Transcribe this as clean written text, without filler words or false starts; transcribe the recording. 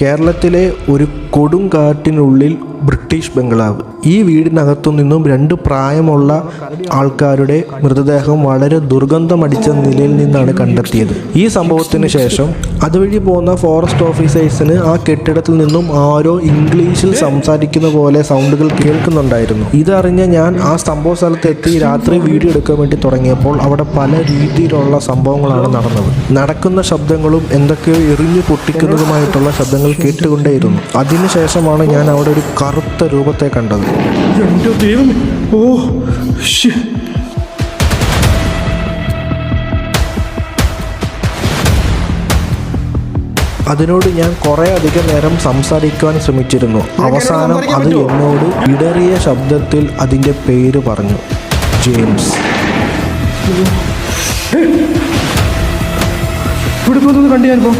കേരളത്തിലെ ഒരു കൊടുങ്കാറ്റിനുള്ളിൽ ബ്രിട്ടീഷ് ബംഗ്ലാവ്. ഈ വീടിനകത്തു നിന്നും 2 പ്രായമുള്ള ആൾക്കാരുടെ മൃതദേഹം വളരെ ദുർഗന്ധമടിച്ച നിലയിൽ നിന്നാണ് കണ്ടെത്തിയത്. ഈ സംഭവത്തിന് ശേഷം അതുവഴി പോകുന്ന ഫോറസ്റ്റ് ഓഫീസേഴ്സിന് ആ കെട്ടിടത്തിൽ നിന്നും ആരോ ഇംഗ്ലീഷിൽ സംസാരിക്കുന്ന പോലെ സൗണ്ടുകൾ കേൾക്കുന്നുണ്ടായിരുന്നു. ഇതറിഞ്ഞ ഞാൻ ആ സംഭവ സ്ഥലത്തെത്തി രാത്രി വീഡിയോ എടുക്കാൻ വേണ്ടി തുടങ്ങിയപ്പോൾ അവിടെ പല രീതിയിലുള്ള സംഭവങ്ങളാണ് നടന്നത്. നടക്കുന്ന ശബ്ദങ്ങളും എന്തൊക്കെയോ എറിഞ്ഞു പൊട്ടിക്കുന്നതുമായിട്ടുള്ള ശബ്ദങ്ങൾ കേട്ടുകൊണ്ടേയിരുന്നു. അതിനുശേഷമാണ് ഞാൻ അവിടെ ഒരു കറുത്ത രൂപത്തെ കണ്ടത്. എൻ്റെ ദൈവമേ, ഓ അതിനോട് ഞാൻ കുറേ അധികം നേരം സംസാരിക്കുവാൻ ശ്രമിച്ചിരുന്നു. അവസാനം അത് എന്നോട് ഇടറിയ ശബ്ദത്തിൽ അതിൻ്റെ പേര് പറഞ്ഞു, ജെയിംസ്. ഇവിടെ പോകുന്നത് കണ്ടു ഞാനിപ്പോൾ.